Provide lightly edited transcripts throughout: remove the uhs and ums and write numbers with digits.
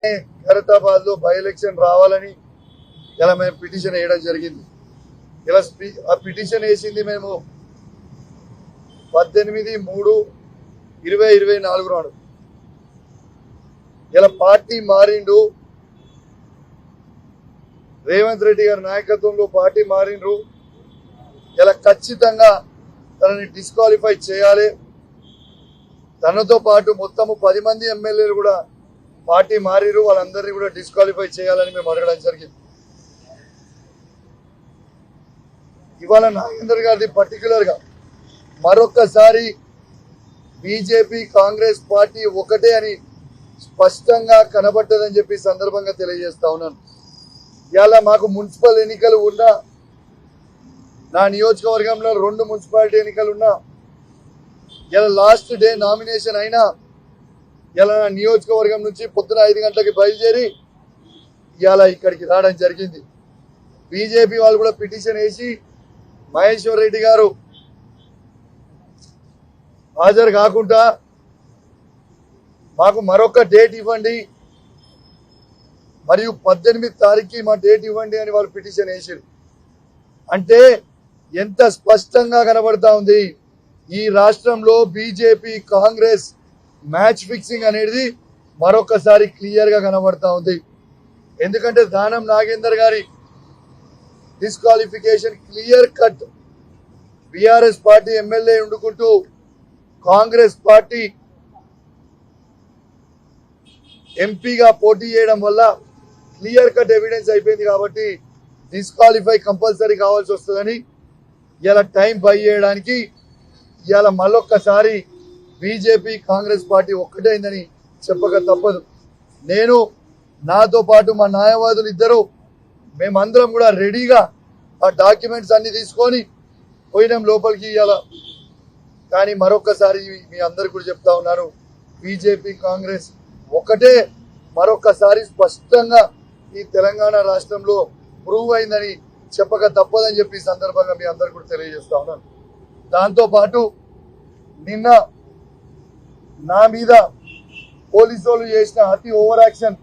ఖైరతాబాద్ లో by election రావాలని ఇలా మేము పిటిషన్ వేయడం జరిగింది. ఇలా ఆ పిటిషన్ వేసింది మేము 18/3/2024 నాడు. ఇలా పార్టీ మారిండు, రేవంత్ రెడ్డి గారి నాయకత్వంలో పార్టీ మారిండ్రు. ఇలా ఖచ్చితంగా తనని డిస్క్వాలిఫై చేయాలి. తనతో పాటు మొత్తము 10 మంది ఎమ్మెల్యేలు కూడా పార్టీ మారిరు, వాళ్ళందరినీ కూడా డిస్క్వాలిఫై చేయాలని మేము అడగడం జరిగింది. ఇవాళ నాగేందర్ గారిది పర్టికులర్ గా మరొక్కసారి బీజేపీ కాంగ్రెస్ పార్టీ ఒకటే అని స్పష్టంగా కనబడ్డదని చెప్పి సందర్భంగా తెలియజేస్తా ఉన్నాను. ఇవాళ మాకు మున్సిపల్ ఎన్నికలు ఉన్నా, నా నియోజకవర్గంలో 2 మున్సిపాలిటీ ఎన్నికలు ఉన్నా, ఇలా లాస్ట్ డే నామినేషన్ అయినా ఇలా నా నియోజకవర్గం నుంచి పొద్దున 5 గంటలకి బయలుదేరి ఇవాళ ఇక్కడికి రావడం జరిగింది. బీజేపీ వాళ్ళు కూడా పిటిషన్ వేసి మహేశ్వర్ రెడ్డి గారు హాజరు కాకుండా మాకు మరొక డేట్ ఇవ్వండి, మరియు 18 తారీఖుకి మా డేట్ ఇవ్వండి అని వాళ్ళు పిటిషన్ వేసారు. అంటే ఎంత స్పష్టంగా కనబడతా ఉంది ఈ రాష్ట్రంలో బీజేపీ కాంగ్రెస్ మ్యాచ్ ఫిక్సింగ్ అనేది మరొకసారి క్లియర్ గా కనబడతా ఉంది. ఎందుకంటే దానం నాగేందర్ గారి disqualification clear cut. BRS party MLA ఉండుకుంటూ కాంగ్రెస్ పార్టీ ఎంపీగా పోటీ చేయడం వల్ల క్లియర్ కట్ ఎవిడెన్స్ అయిపోయింది. కాబట్టి డిస్క్వాలిఫై కంపల్సరీ కావాల్సి వస్తుందని ఇలా టైం బై చేయడానికి ఇలా మళ్ళొక్కసారి బీజేపీ కాంగ్రెస్ పార్టీ ఒక్కటైందని చెప్పక తప్పదు. నేను నాతో పాటు మా న్యాయవాదులు ఇద్దరు మేమందరం కూడా రెడీగా ఆ డాక్యుమెంట్స్ అన్ని తీసుకొని పోయినాం లోపలికి ఇవాళ. కానీ మరొక్కసారి మీ అందరికి కూడా చెప్తా ఉన్నాను, బీజేపీ కాంగ్రెస్ ఒకటే మరొక్కసారి స్పష్టంగా ఈ తెలంగాణ రాష్ట్రంలో ప్రూవ్ అయిందని చెప్పక తప్పదని చెప్పి ఈ సందర్భంగా మీ అందరికి కూడా తెలియజేస్తా ఉన్నాను. దాంతోపాటు నిన్న నా మీద పోలీసు వాళ్ళు చేసిన అతి ఓవర్ యాక్షన్,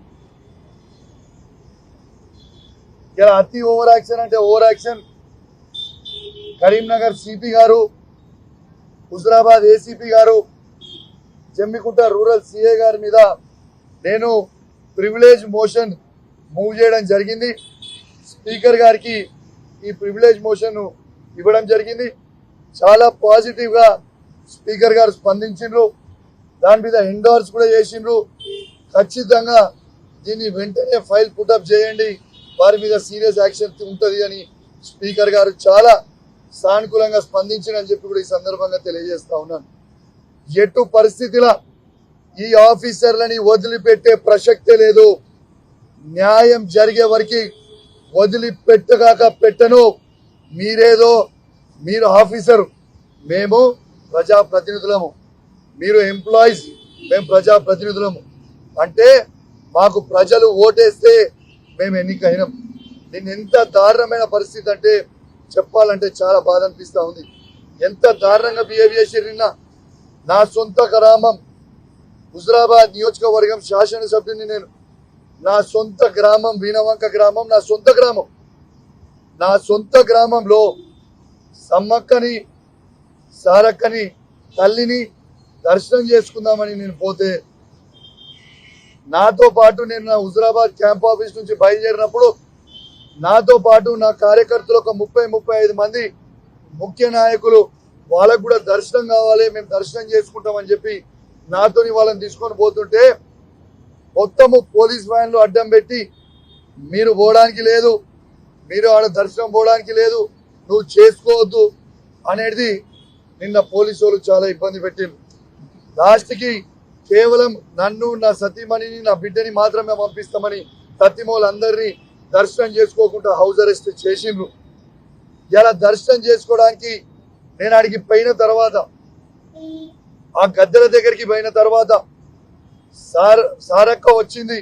ఇలా అతి ఓవర్ యాక్షన్ అంటే ఓవర్ యాక్షన్, కరీంనగర్ సిపి గారు, హుజరాబాద్ ఏసీపీ గారు, జమ్మికుంట రూరల్ సిఏ గారి మీద నేను ప్రివిలేజ్ మోషన్ మూవ్ చేయడం జరిగింది. స్పీకర్ గారికి ఈ ప్రివిలేజ్ మోషన్ ఇవ్వడం జరిగింది. చాలా పాజిటివ్గా స్పీకర్ గారు స్పందించిండ్రు, దాని మీద ఎండోర్స్ కూడా చేసిండ్రు. ఖచ్చితంగా దీన్ని వెంటనే ఫైల్ పుటప్ చేయండి, వారి మీద సీరియస్ యాక్షన్ ఉంటుంది అని స్పీకర్ గారు చాలా సానుకూలంగా స్పందించిందని చెప్పి కూడా ఈ సందర్భంగా తెలియజేస్తా ఉన్నాను. ఎటు పరిస్థితిలో ఈ ఆఫీసర్లని వదిలిపెట్టే ప్రసక్తే లేదు. న్యాయం జరిగే వరకు వదిలిపెట్టగాక పెట్టను. మీరేదో మీరు ఆఫీసర్, మేము ప్రజాప్రతినిధులము, మీరు ఎంప్లాయీస్, మేము ప్రజాప్రతినిధులము. అంటే మాకు ప్రజలు ఓటేస్తే మేము ఎన్నికైనాం. దీన్ని ఎంత దారుణమైన పరిస్థితి అంటే చెప్పాలంటే చాలా బాధ అనిపిస్తూ ఉంది. ఎంత దారుణంగా బిహేవ్ చేసిర్రు. నిన్న నా సొంత గ్రామం హుజరాబాద్ నియోజకవర్గం శాసనసభ్యుని నేను, నా సొంత గ్రామం వీణవంక గ్రామం, నా సొంత గ్రామంలో సమ్మక్కని సారక్కని తల్లిని దర్శనం చేసుకుందామని నేను పోతే, నాతో పాటు నేను నా హుజరాబాద్ క్యాంప్ ఆఫీస్ నుంచి బయలుదేరినప్పుడు నాతో పాటు నా కార్యకర్తలు ఒక 30-35 మంది ముఖ్య నాయకులు, వాళ్ళకు కూడా దర్శనం కావాలి, మేము దర్శనం చేసుకుంటామని చెప్పి నాతోని వాళ్ళని తీసుకొని పోతుంటే మొత్తము పోలీస్ వ్యాన్లు అడ్డం పెట్టి మీరు పోవడానికి లేదు, మీరు ఆడ దర్శనం పోవడానికి లేదు, నువ్వు చేసుకోవద్దు అనేది నిన్న పోలీసు వాళ్ళు చాలా ఇబ్బంది పెట్టిండ్రు. లాస్ట్కి కేవలం నన్ను, నా సతీమణిని, నా బిడ్డని మాత్రమే పంపిస్తామని సతీమూలందరినీ దర్శనం చేసుకోకుండా హౌస్ అరెస్ట్ చేసిండ్రు. ఇలా దర్శనం చేసుకోవడానికి నేను ఆడికి పోయిన తర్వాత, ఆ గద్దెల దగ్గరికి పోయిన తర్వాత సారక్క వచ్చింది,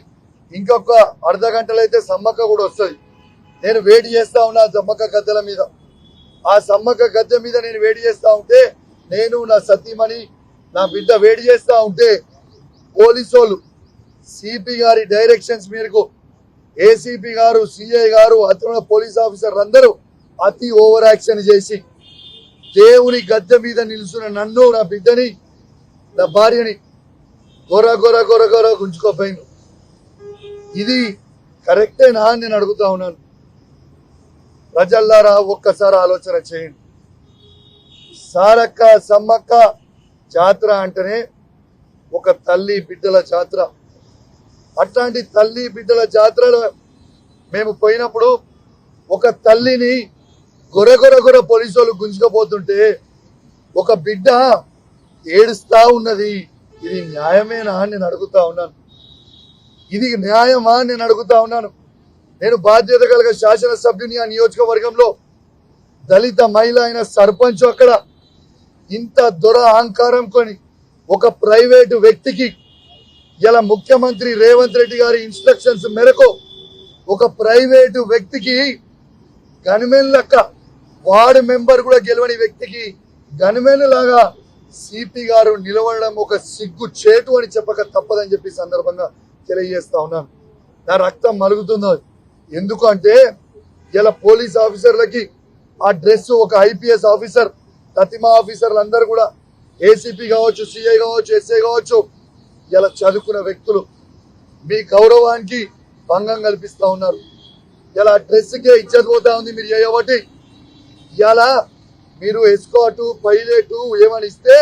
ఇంకొక అర్ధ గంటలో అయితే సమ్మక్క కూడా వస్తుంది. నేను వెయిట్ చేస్తా ఉన్నా సమ్మక్క గద్దెల మీద. ఆ సమ్మక్క గద్దె మీద నేను వెయిట్ చేస్తా ఉంటే, నేను, నా సతీమణి, నా బిడ్డ వెయిట్ చేస్తా ఉంటే పోలీసు వాళ్ళు సిపి గారి డైరెక్షన్స్ మేరకు ఏసీపీ గారు, సిఐ గారు, అతను పోలీస్ ఆఫీసర్లు అందరూ అతి ఓవర్ యాక్షన్ చేసి దేవుని గద్దె మీద నిలుచున్న నన్ను, నా బిడ్డని, నా భార్యని గొర గొర గొర గొర గుంజుకోపోయింది. ఇది కరెక్టేనా అని నేను అడుగుతా ఉన్నాను. ప్రజల్లారా ఒక్కసారి ఆలోచన చేయండి. సారక్క సమ్మక్క జాతర అంటేనే ఒక తల్లి బిడ్డల జాతర. అట్లాంటి తల్లి బిడ్డల జాతరలో మేము పోయినప్పుడు ఒక తల్లిని గొర పోలీసు వాళ్ళు గుంజుకపోతుంటే ఒక బిడ్డ ఏడుస్తా ఉన్నది. ఇది న్యాయమేనా అని నేను అడుగుతా ఉన్నాను. ఇది న్యాయమా అని నేను అడుగుతా ఉన్నాను. నేను బాధ్యత కలిగ శాసనసభ్యుని ఆ నియోజకవర్గంలో దళిత మహిళ అయిన సర్పంచ్ అక్కడ ఇంత దొర అహంకారం కొని ఒక ప్రైవేటు వ్యక్తికి ఇలా ముఖ్యమంత్రి రేవంత్ రెడ్డి గారి ఇన్స్ట్రక్షన్స్ మేరకు ఒక ప్రైవేటు వ్యక్తికి గన్మెన్ లెక్క వార్డు మెంబర్ కూడా గెలవని వ్యక్తికి గన్మెన్ లాగా సిపి గారు నిలవడం ఒక సిగ్గు చేటు అని చెప్పక తప్పదని చెప్పి సందర్భంగా తెలియజేస్తా ఉన్నాను. నా రక్తం మరుగుతుందో ఎందుకు అంటే ఇలా పోలీస్ ఆఫీసర్లకి ఆ డ్రెస్ ఒక ఐపీఎస్ ఆఫీసర్, తతిమా ఆఫీసర్లు అందరూ కూడా ఏసీపీ కావచ్చు, సిఐ కావచ్చు, ఎస్ఐ కావచ్చు, ఇలా చదువుకున్న వ్యక్తులు మీ గౌరవానికి భంగం కల్పిస్తా ఉన్నారు. ఇలా డ్రెస్కే ఇజ్జత్ పోతా ఉంది. మీరు చేయబట్టి ఇలా మీరు ఎస్కాటు పైలట్ ఏమని ఇస్తే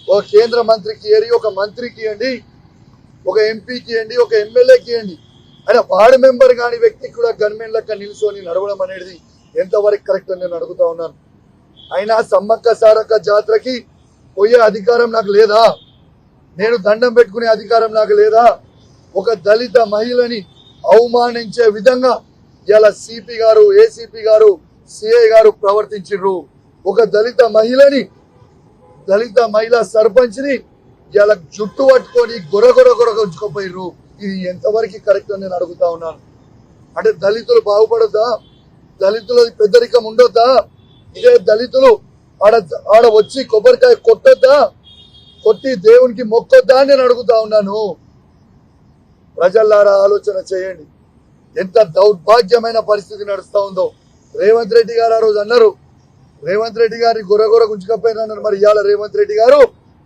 ఒక కేంద్ర మంత్రికి ఇవ్వండి, ఒక మంత్రికి ఇవ్వండి, ఒక ఎంపీకి ఇవ్వండి, ఒక ఎమ్మెల్యేకి ఇవ్వండి. అయినా వార్డు మెంబర్ కాని వ్యక్తికి కూడా గన్మెన్ లెక్క నిల్చొని నడవడం అనేది ఎంతవరకు కరెక్ట్ అని నేను అడుగుతా ఉన్నాను. అయినా సమ్మక్క సారక్క జాతరకి పోయే అధికారం నాకు లేదా? నేను దండం పెట్టుకునే అధికారం నాకు లేదా? ఒక దళిత మహిళని అవమానించే విధంగా ఇలా సిపి గారు, ఏసీపీ గారు, సిఐ గారు ప్రవర్తించారు. ఒక దళిత మహిళా సర్పంచ్ ని ఇలా జుట్టు పట్టుకొని గొర ఉంచుకోపోయారు. ఇది ఎంతవరకు కరెక్ట్ అని నేను అడుగుతా ఉన్నాను. అంటే దళితులు బాగుపడొద్దా? దళితుల పెద్దరికం ఉండొద్దా? ఇదే దళితులు ఆడ వచ్చి కొబ్బరికాయ కొట్టొద్దా? కొట్టి దేవునికి మొక్కొద్దా అని నేను అడుగుతా ఉన్నాను. ప్రజల్లారా ఆలోచన చేయండి. ఎంత దౌర్భాగ్యమైన పరిస్థితి నడుస్తా ఉందో. రేవంత్ రెడ్డి గారు ఆ రోజు అన్నారు, రేవంత్ రెడ్డి గారిని గొర గుంజుకపోయినా. మరి ఇవాళ రేవంత్ రెడ్డి గారు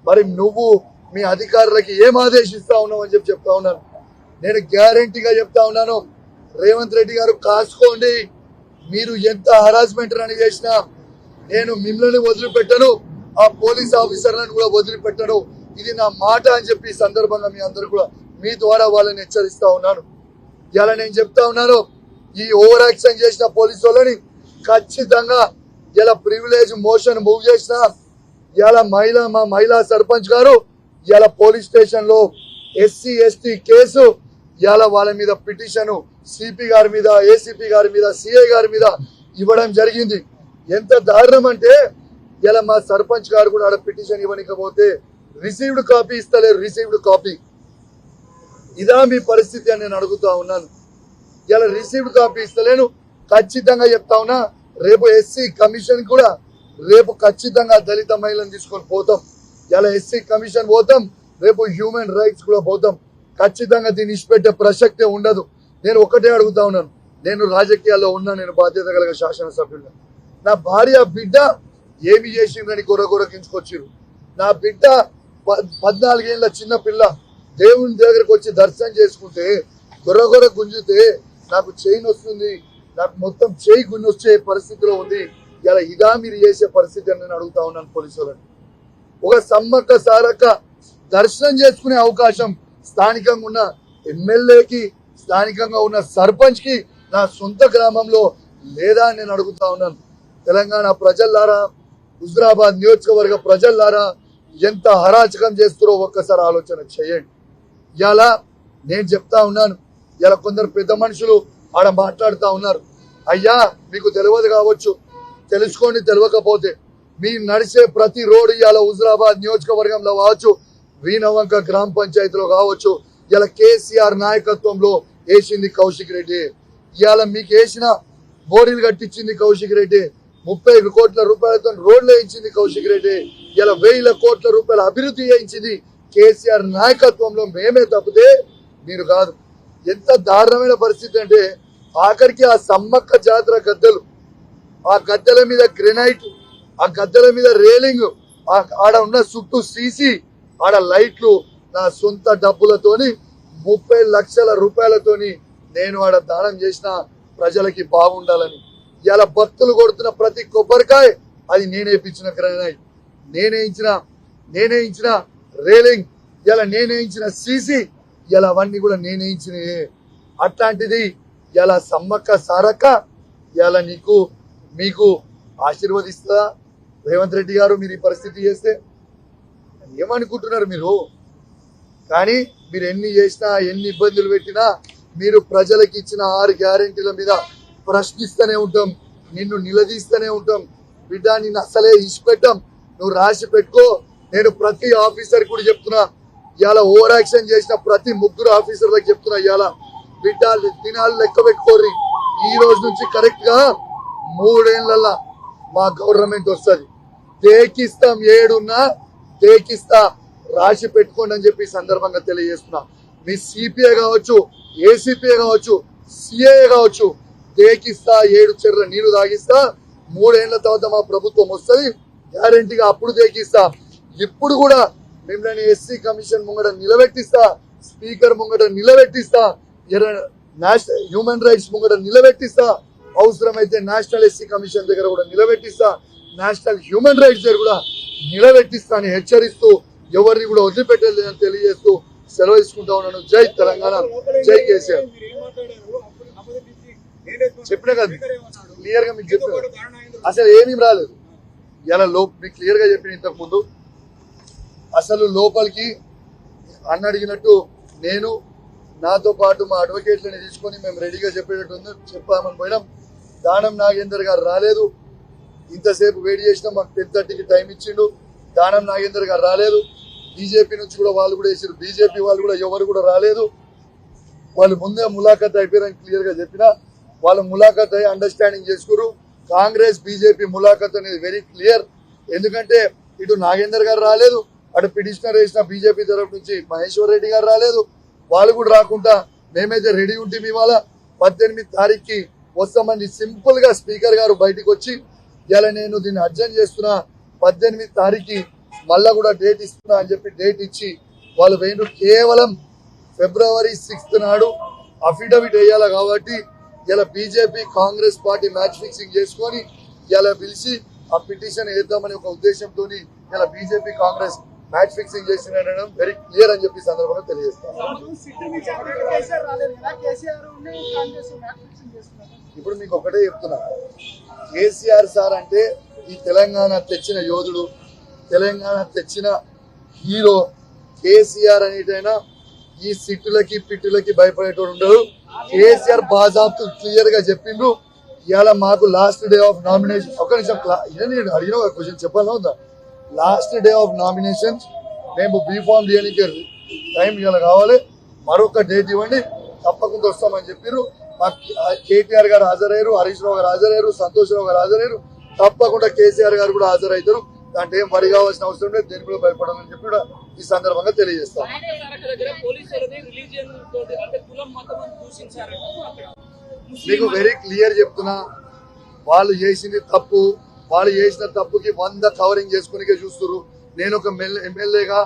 మరి నువ్వు మీ అధికారులకి ఏం ఆదేశిస్తా ఉన్నావు అని చెప్తా ఉన్నాను. నేను గ్యారంటీగా చెప్తా ఉన్నాను, రేవంత్ రెడ్డి గారు కాసుకోండి. మీరు ఎంత హరాస్మెంట్ అని చేసినా నేను మిమ్మల్ని వదిలిపెట్టను, ఆ పోలీస్ ఆఫీసర్లను కూడా వదిలిపెట్టను. ఇది నా మాట అని చెప్పి సందర్భంగా మీ అందరూ కూడా మీ ద్వారా వాళ్ళని హెచ్చరిస్తా ఉన్నాను. ఇలా నేను చెప్తా ఉన్నాను, ఈ ఓవర్ యాక్షన్ చేసిన పోలీసు వాళ్ళని ఖచ్చితంగా ఇలా ప్రివిలేజ్ మోషన్ మూవ్ చేసిన ఇలా మా మహిళా సర్పంచ్ గారు ఇలా పోలీస్ స్టేషన్ లో ఎస్సీ ఎస్టీ కేసు ఇలా వాళ్ళ మీద పిటిషన్ సిపి గారి మీద, ఏసీపీ గారి మీద, సిఐ గారి మీద ఇవ్వడం జరిగింది. ఎంత దారుణం అంటే ఇలా మా సర్పంచ్ గారు కూడా ఆడ పిటిషన్ ఇవ్వనికపోతే రిసీవ్డ్ కాపీ ఇస్తలేరు. రిసీవ్డ్ కాపీ ఇదా మీ పరిస్థితి అని నేను అడుగుతా ఉన్నాను. ఇలా రిసీవ్డ్ కాపీ ఇస్తలేను. ఖచ్చితంగా చెప్తా ఉన్నా, రేపు ఎస్సీ కమిషన్ కూడా రేపు ఖచ్చితంగా దళిత మహిళను తీసుకొని పోతాం. ఇలా ఎస్సీ కమిషన్ పోతాం, రేపు హ్యూమన్ రైట్స్ కూడా పోతాం. ఖచ్చితంగా దీన్ని ఇచ్చిపెట్టే ప్రసక్తే ఉండదు. నేను ఒకటే అడుగుతా ఉన్నాను, నేను రాజకీయాల్లో ఉన్నా, నేను బాధ్యత కలిగిన శాసనసభ్యులు. నా భార్య బిడ్డ ఏమి చేసిందని గొరగించుకొచ్చిరు. నా బిడ్డ 14 ఏళ్ళ చిన్న పిల్ల దేవుని దగ్గరకు వచ్చి దర్శనం చేసుకుంటే గొర గుంజితే నాకు చెయ్యి వస్తుంది, నాకు మొత్తం చెయ్యి గుంజి వచ్చే పరిస్థితిలో ఉంది. ఇలా ఇదా మీరు చేసే పరిస్థితి అని నేను అడుగుతా ఉన్నాను పోలీసులను. ఒక సమ్మక్క సారక్క దర్శనం చేసుకునే అవకాశం స్థానికంగా ఉన్న ఎమ్మెల్యేకి, స్థానికంగా ఉన్న సర్పంచ్ కి నా సొంత గ్రామంలో లేదా అని నేను అడుగుతా ఉన్నాను. తెలంగాణ ప్రజల్లారా, హుజురాబాద్ నియోజకవర్గ ప్రజల్లారా, ఎంత అరాచకం చేస్తారో ఒక్కసారి ఆలోచన చేయండి. ఇలా నేను చెప్తా ఉన్నాను, ఇలా కొందరు పెద్ద మనుషులు ఆడ మాట్లాడుతూ ఉన్నారు. అయ్యా మీకు తెలియదు కావచ్చు, తెలుసుకోండి. తెలియకపోతే మీరు నడిచే ప్రతి రోడ్డు ఇలా హుజురాబాద్ నియోజకవర్గంలో కావచ్చు, వీణవంక గ్రామ పంచాయతీలో కావచ్చు, ఇలా కేసీఆర్ నాయకత్వంలో వేసింది కౌశిక్ రెడ్డి. ఇవాళ మీకు వేసిన బోరీలు కట్టించింది కౌశిక్ రెడ్డి. 30 కోట్ల రూపాయలతో రోడ్లు వేయించింది కౌశిక్ రెడ్డి. ఇలా 1000 కోట్ల రూపాయల అభివృద్ధి చేయించింది కేసీఆర్ నాయకత్వంలో. మేమే తప్పితే మీరు కాదు. ఎంత దారుణమైన పరిస్థితి అంటే ఆఖరికి ఆ సమ్మక్క జాతర గద్దెలు, ఆ గద్దెల మీద గ్రెనైట్, ఆ గద్దెల మీద రేలింగ్, ఆడ ఉన్న చుట్టూ సీసీ, ఆడ లైట్లు నా సొంత డబ్బులతోని 30 లక్షల రూపాయలతోని నేను ఆడ దానం చేసిన ప్రజలకి బాగుండాలని. ఇలా భక్తులు కొడుతున్న ప్రతి కొబ్బరికాయ అది నేనే ఇప్పించిన గ్రెనైట్, నేనే ఇచ్చిన రేలింగ్, ఇలా నేనే ఇచ్చిన సీసీ, ఇలా అవన్నీ కూడా నేనే ఇచ్చినవి. అట్లాంటిది ఇలా సమ్మక్క సారక్క ఇలా మీకు ఆశీర్వదిస్తుందా రేవంత్ రెడ్డి గారు? మీరు ఈ పరిస్థితి చేస్తే ఏమనుకుంటున్నారు మీరు? కానీ మీరు ఎన్ని చేసినా, ఎన్ని ఇబ్బందులు పెట్టినా, మీరు ప్రజలకు ఇచ్చిన 6 గ్యారెంటీల మీద ప్రశ్నిస్తూనే ఉంటాం, నిన్ను నిలదీస్తూనే ఉంటాం. బిడ్డ నిన్ను అసలే ఇచ్చిపెట్టాం, నువ్వు రాసి పెట్టుకో. నేను ప్రతి ఆఫీసర్ కూడా చెప్తున్నా, ఇవాళ ఓవర్ యాక్షన్ చేసిన ప్రతి 3 ఆఫీసర్లకు చెప్తున్నా, ఇవాళ బిడ్డ దినాలు లెక్క పెట్టుకోర్రి. ఈ రోజు నుంచి కరెక్ట్ గా 3 ఏళ్లలో మా గవర్నమెంట్ వస్తుంది. తేకిస్తాం, ఏడున్నా తేకిస్తా, రాసి పెట్టుకోండి అని చెప్పి సందర్భంగా తెలియజేస్తున్నా. మీ సిపిఐ కావచ్చు, ఏసీపీ కావచ్చు, సిఐ కావచ్చు, తేకిస్తా, 7 చెర్ల నీళ్లు తాగిస్తా. 3 ఏళ్ల తర్వాత మా ప్రభుత్వం వస్తుంది, గ్యారంటీగా అప్పుడు తేకిస్తా. ఇప్పుడు కూడా మిమ్మల్ని ఎస్సీ కమిషన్ ముంగట నిలబెట్టిస్తా, స్పీకర్ ముంగట నిలబెట్టిస్తా, హ్యూమన్ రైట్స్ ముంగట నిలబెట్టిస్తా, అవసరమైతే నేషనల్ ఎస్సీ కమిషన్ దగ్గర కూడా నిలబెట్టిస్తా, నేషనల్ హ్యూమన్ రైట్స్ దగ్గర కూడా నిలబెట్టిస్తా అని హెచ్చరిస్తూ, ఎవరిని కూడా వదిలిపెట్టలేదని తెలియజేస్తూ సెలవు తీసుకుంటా ఉన్నాను. జై తెలంగాణ, జై కేసీఆర్. చెప్పినా కదా క్లియర్ గా, మీకు చెప్పిన అసలు ఏమీ రాలేదు. ఇలా మీకు క్లియర్ గా చెప్పిన ఇంతకు ముందు అసలు లోపలికి అన్న అడిగినట్టు నేను నాతో పాటు మా అడ్వకేట్లని తీసుకొని మేము రెడీగా చెప్పేటట్టు చెప్పామని పోయినాం. దానం నాగేందర్ గారు రాలేదు, ఇంతసేపు వెయిట్ చేసినా మాకు 10:30కి టైం ఇచ్చిండు. దానం నాగేందర్ గారు రాలేదు. బీజేపీ నుంచి కూడా వాళ్ళు కూడా వేసారు, బీజేపీ వాళ్ళు కూడా ఎవరు కూడా రాలేదు. వాళ్ళు ముందే ములాఖత్ అయిపోయారని క్లియర్ గా చెప్పిన, వాళ్ళు ములాఖత్ అయ్యి అండర్స్టాండింగ్ చేసుకురు. కాంగ్రెస్ బీజేపీ ములాఖత్ అనేది వెరీ క్లియర్. ఎందుకంటే ఇటు నాగేందర్ గారు రాలేదు, అటు పిటిషనర్ వేసిన బీజేపీ తరఫు నుంచి మహేశ్వర్ రెడ్డి గారు రాలేదు. వాళ్ళు కూడా రాకుండా మేమైతే రెడీ ఉంటాం. ఇవాళ 18 తారీఖుకి వస్తామని సింపుల్ గా స్పీకర్ గారు బయటకు వచ్చి ఇలా నేను దీన్ని అర్జెంట్ చేస్తున్నా, 18 తారీఖుకి మళ్ళా కూడా డేట్ ఇస్తున్నా అని చెప్పి డేట్ ఇచ్చి వాళ్ళు వేయండు. కేవలం February 6th నాడు అఫిడవిట్ వేయాలి. కాబట్టి ఇలా BJP Congress party match fixing చేసుకొని ఇలా పిలిచి ఆ పిటిషన్ వేద్దామని ఒక ఉద్దేశంతో ఇలా బీజేపీ కాంగ్రెస్ మ్యాచ్ ఫిక్సింగ్ చేసిన వెరీ క్లియర్ అని చెప్పి సందర్భంగా తెలియజేస్తాను. ఇప్పుడు మీకు ఒకటే చెప్తున్నా, కేసీఆర్ సార్ అంటే ఈ తెలంగాణ తెచ్చిన యోధుడు, తెలంగాణ తెచ్చిన హీరో. కేసీఆర్ అనేటైనా ఈ సిట్టులకి పిట్టులకి భయపడేటోడు ఉండదు. కేసీఆర్ బాజాబ్తు క్లియర్ గా చెప్పిండ్రు. ఇవాళ మాకు లాస్ట్ డే ఆఫ్ నామినేషన్, ఒక నిమిషం నేను అడిగిన ఒక క్వశ్చన్ చెప్పాలా ఉందా? లాస్ట్ డే ఆఫ్ నామినేషన్స్ మేము బీఫామ్ చేయడానికి టైం ఇవాళ కావాలి, మరొక డేట్ ఇవ్వండి, తప్పకుండా వస్తామని చెప్పారు. మాకు కేటీఆర్ గారు హాజరయ్యారు, హరీష్ రావు గారు హాజరయ్యారు, సంతోష్ రావు గారు హాజరయ్యారు. తప్పకుండా కేసీఆర్ గారు కూడా హాజరవుతారు. దాంట్లో ఏం వరి కావాల్సిన అవసరం లేదు, దేని కూడా భయపడాలని చెప్పి కూడా ఈ సందర్భంగా తెలియజేస్తాం. మీకు వెరీ క్లియర్ చెప్తున్నా, వాళ్ళు చేసింది తప్పు, వాళ్ళు చేసిన తప్పుకి 100 కవరింగ్ చేసుకునే చూస్తున్నారు. నేను ఒక ఎమ్మెల్యేగా,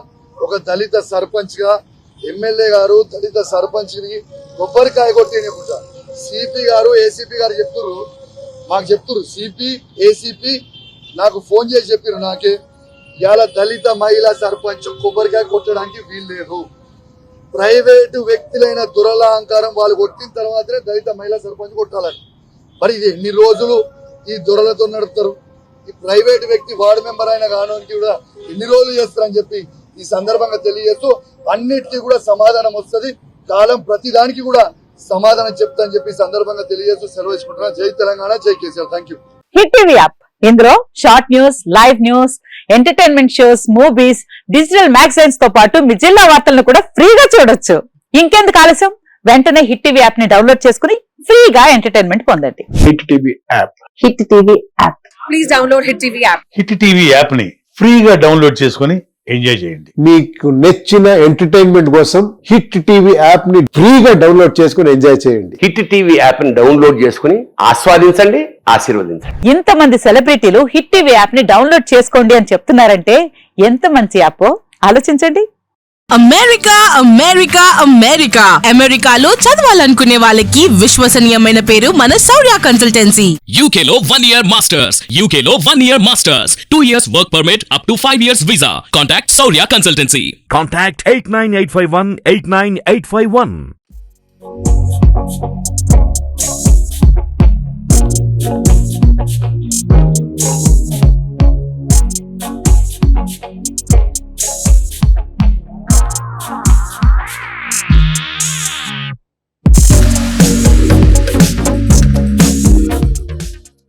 ఒక దళిత సర్పంచ్ గా, ఎమ్మెల్యే గారు దళిత సర్పంచ్ ని కొబ్బరికాయ కొట్టినప్పుడు సిపి గారు ఏసీపీ గారు చెప్తున్నారు, మాకు చెప్తున్నారు, సిపి ఏసీపీ నాకు ఫోన్ చేసి చెప్పారు నాకే, ఇవాళ దళిత మహిళా సర్పంచ్ కొబ్బరికాయ కొట్టడానికి వీలు లేదు. ప్రైవేటు వ్యక్తులైన దురలహంకారం వాళ్ళు కొట్టిన తర్వాతనే దళిత మహిళా సర్పంచ్ కొట్టాలని. మరి ఇది ఎన్ని రోజులు ఈ దొరలతో నడుపుతారు? ఈ ప్రైవేట్ వ్యక్తి వార్డు మెంబర్ అయిన కానోనికి కూడా ఎన్ని రోజులు చేస్తారని చెప్పి ఈ సందర్భంగా తెలియజేస్తూ, అన్నిటికీ కూడా సమాధానం వస్తుంది. కాలం ప్రతిదానికి కూడా సమాధానం చెప్తా అని చెప్పి సందర్భంగా తెలియజేస్తూ సెలవు తీసుకుంటున్నా. జై తెలంగాణ, జై KCR. Thank you. Hit TV app, ఇందులో short news, live news, entertainment shows, movies, digital magazines తో పాటు మీ జిల్లా వార్తలను కూడా ఫ్రీగా చూడొచ్చు. ఇంకెందుకు ఆలస్యం, వెంటనే హిట్ టీవీ యాప్ ని డౌన్లోడ్ చేసుకుని ఫ్రీగా ఎంటర్టైన్మెంట్ పొందండి. Hit TV app, hit TV app, please download hit TV app. Hit TV app ని ఫ్రీగా డౌన్లోడ్ చేసుకుని ఎంజాయ్ చేయండి. మీకు నచ్చిన ఎంటర్టైన్మెంట్ కోసం హిట్ టీవీ యాప్ ని ఫ్రీగా డౌన్లోడ్ చేసుకుని ఎంజాయ్ చేయండి. హిట్ టీవీ యాప్ ని డౌన్లోడ్ చేసుకుని ఆస్వాదించండి, ఆశీర్వదించండి. ఇంతమంది సెలబ్రిటీలు హిట్ టీవీ యాప్ ని డౌన్లోడ్ చేసుకోండి అని చెప్తున్నారంటే ఎంత మంచి యాప్ ఆలోచించండి. అమెరికా అమెరికా అమెరికా అమెరికాలో చదవాలనుకునే వాళ్ళకి విశ్వసనీయమైన పేరు మన శౌర్య కన్సల్టెన్సీ. UK లో 1 year masters. UK లో 1 year masters. 2 years work permit up to 5 years visa. Contact Saurya Consultancy. Contact 89851 89851.